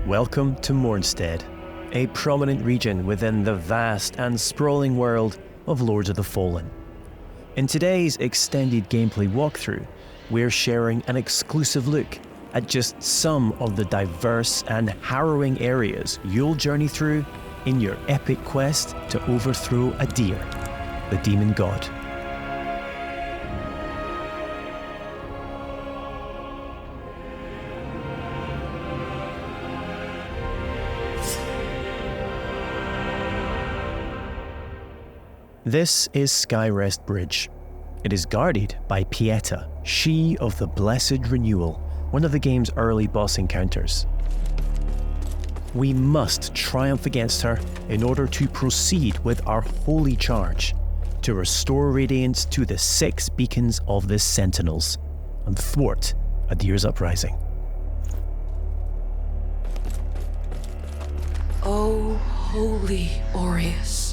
Welcome to Mornstead, a prominent region within the vast and sprawling world of Lords of the Fallen. In today's extended gameplay walkthrough, we're sharing an exclusive look at just some of the diverse and harrowing areas you'll journey through in your epic quest to overthrow Adir, the demon god. This is Skyrest Bridge. It is guarded by Pieta, she of the Blessed Renewal, one of the game's early boss encounters. We must triumph against her in order to proceed with our holy charge, to restore radiance to the 6 beacons of the Sentinels, and thwart Adir's uprising. O holy Aureus,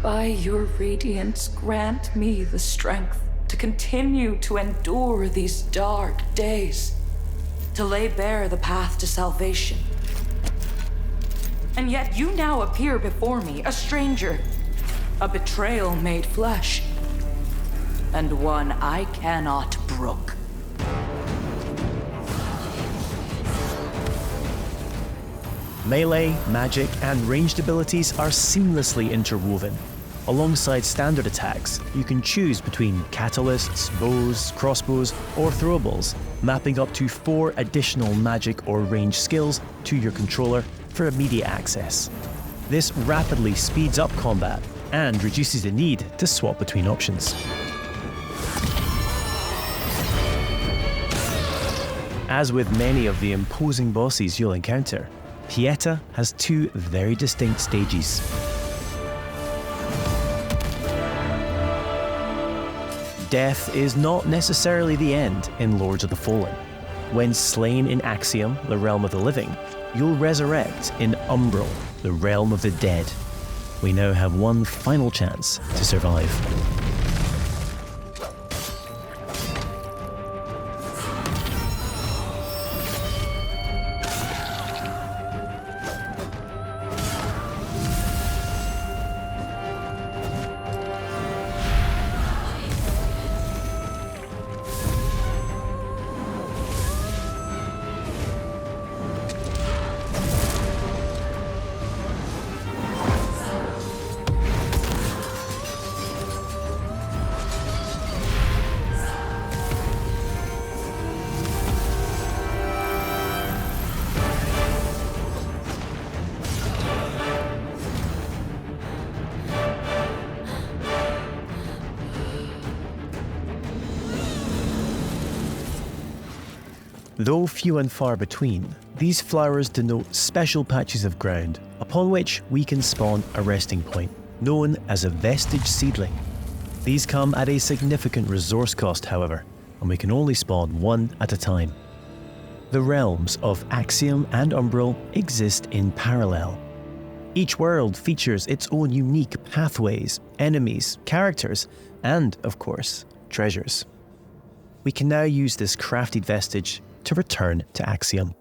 by your radiance grant me the strength to continue to endure these dark days, to lay bare the path to salvation. And yet you now appear before me, a stranger, a betrayal made flesh, and one I cannot brook. Melee, magic, and ranged abilities are seamlessly interwoven. Alongside standard attacks, you can choose between catalysts, bows, crossbows, or throwables, mapping up to 4 additional magic or ranged skills to your controller for immediate access. This rapidly speeds up combat and reduces the need to swap between options. As with many of the imposing bosses you'll encounter, Pieta has 2 very distinct stages. Death is not necessarily the end in Lords of the Fallen. When slain in Axiom, the realm of the living, you'll resurrect in Umbral, the realm of the dead. We now have one final chance to survive. Though few and far between, these flowers denote special patches of ground upon which we can spawn a resting point, known as a vestige seedling. These come at a significant resource cost, however, and we can only spawn 1 at a time. The realms of Axiom and Umbral exist in parallel. Each world features its own unique pathways, enemies, characters, and, of course, treasures. We can now use this crafted vestige to return to Axiom.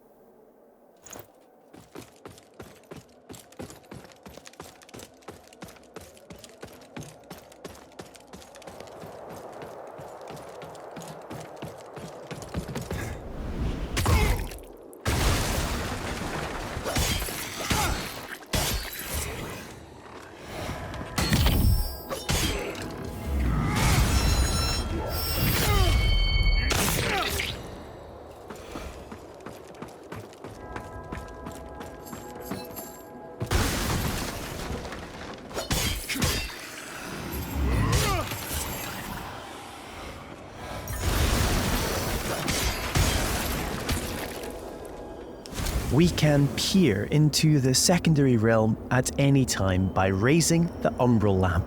We can peer into the secondary realm at any time by raising the Umbral lamp.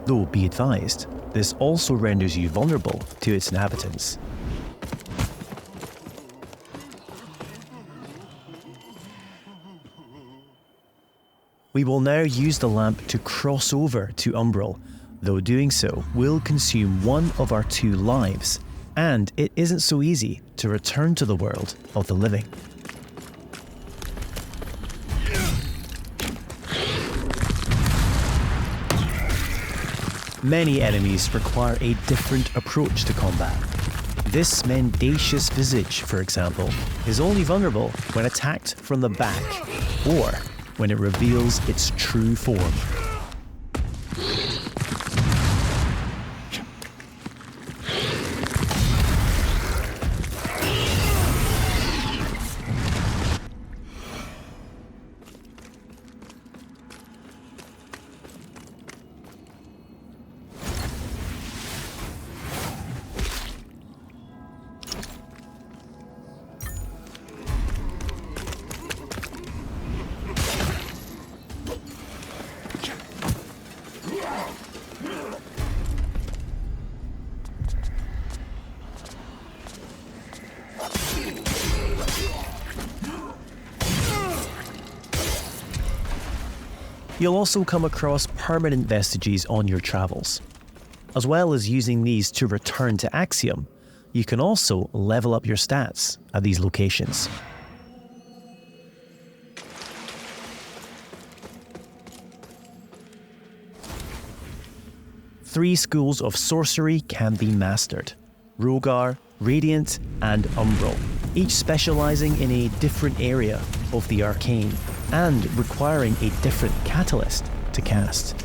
Though be advised, this also renders you vulnerable to its inhabitants. We will now use the lamp to cross over to Umbral, though doing so will consume 1 of our 2 lives, and it isn't so easy to return to the world of the living. Many enemies require a different approach to combat. This mendacious visage, for example, is only vulnerable when attacked from the back or when it reveals its true form. You'll also come across permanent vestiges on your travels. As well as using these to return to Axiom, you can also level up your stats at these locations. Three schools of sorcery can be mastered: Rogar, Radiant, and Umbral, each specializing in a different area of the arcane and requiring a different catalyst to cast.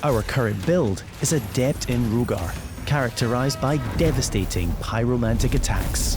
Our current build is adept in Rogar, characterized by devastating pyromantic attacks.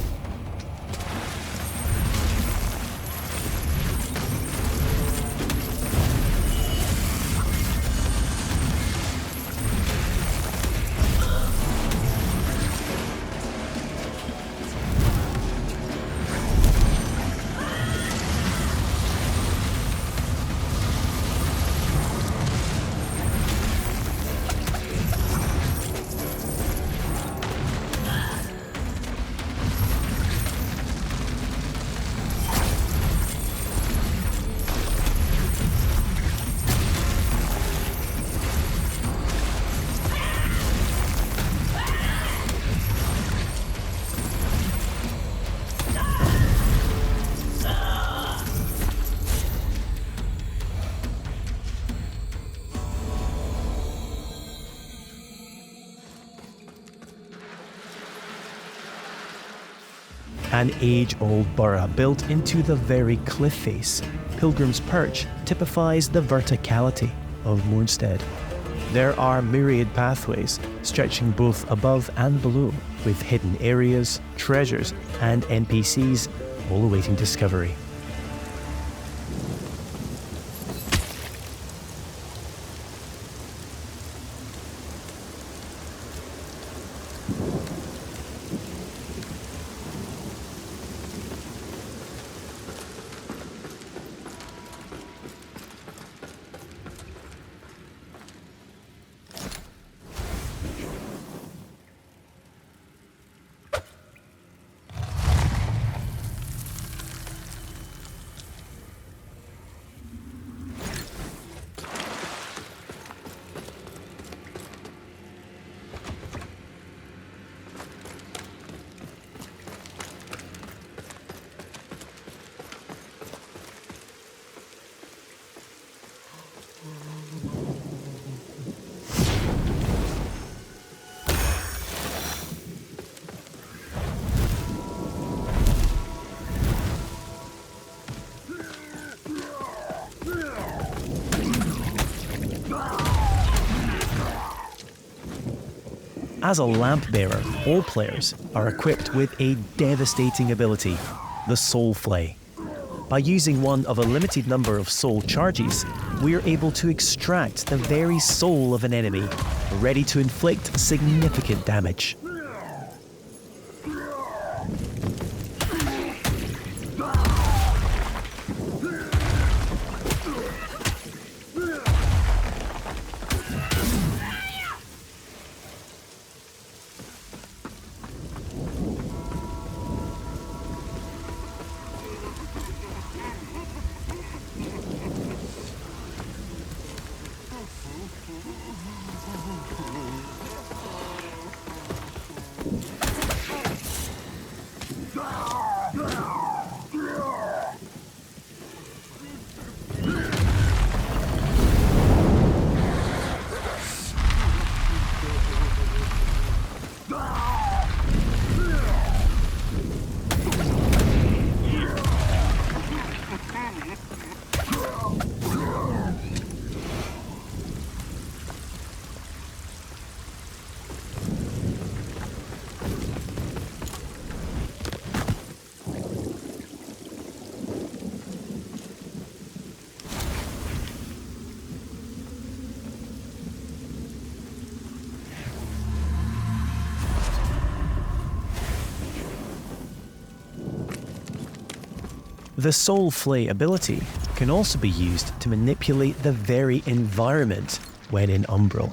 An age-old borough built into the very cliff face, Pilgrim's Perch typifies the verticality of Moonstead. There are myriad pathways stretching both above and below, with hidden areas, treasures, and NPCs all awaiting discovery. As a lamp bearer, all players are equipped with a devastating ability, the Soul Flay. By using one of a limited number of soul charges, we are able to extract the very soul of an enemy, ready to inflict significant damage. The Soul Flay ability can also be used to manipulate the very environment when in Umbral.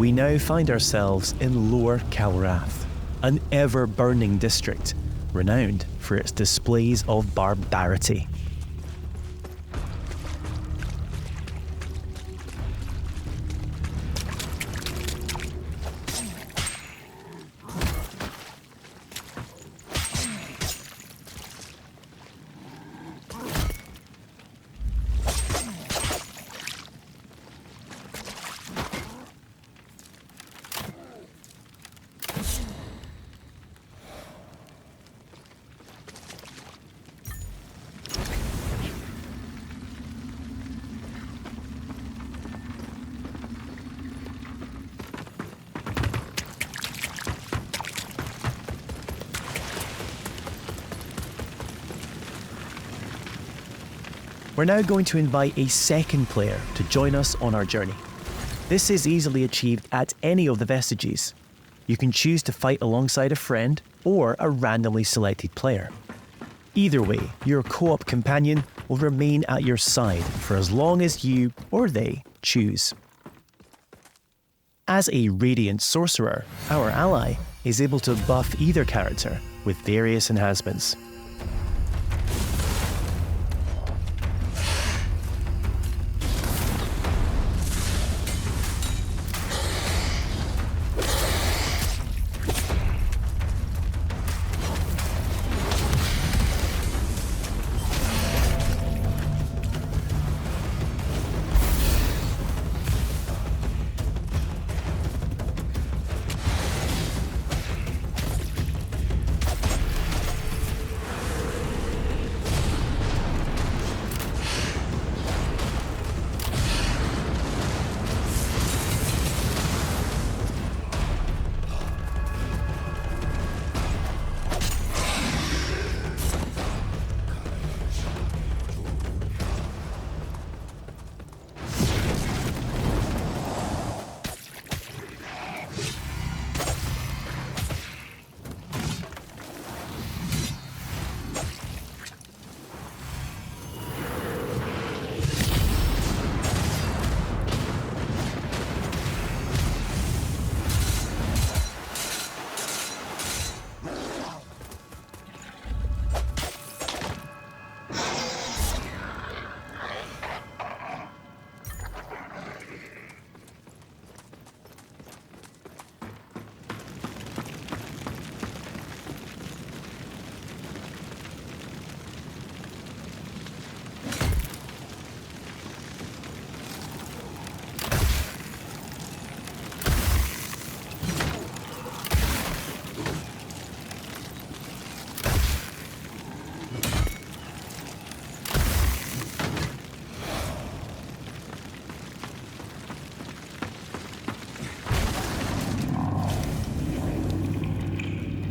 We now find ourselves in Lower Calrath, an ever-burning district renowned for its displays of barbarity. We're now going to invite a second player to join us on our journey. This is easily achieved at any of the vestiges. You can choose to fight alongside a friend or a randomly selected player. Either way, your co-op companion will remain at your side for as long as you or they choose. As a Radiant Sorcerer, our ally is able to buff either character with various enhancements.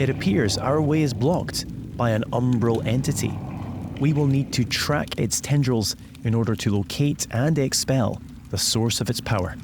It appears our way is blocked by an Umbral entity. We will need to track its tendrils in order to locate and expel the source of its power.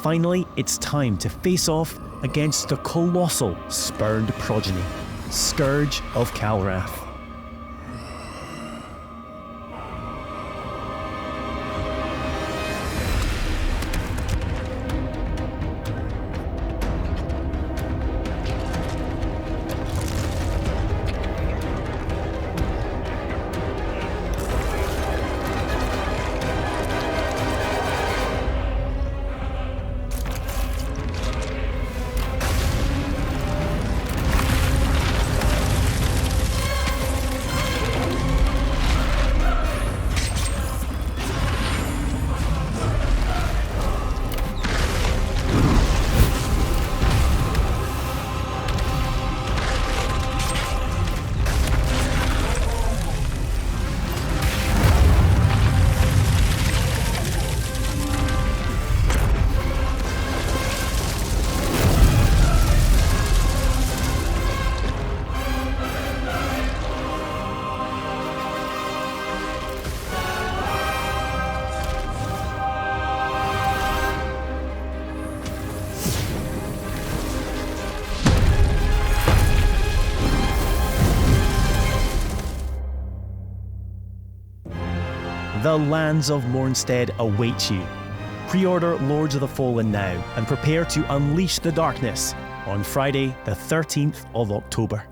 Finally, it's time to face off against the colossal spurned progeny, Scourge of Calrath. The lands of Mornstead await you. Pre-order Lords of the Fallen now and prepare to unleash the darkness on Friday the 13th of October.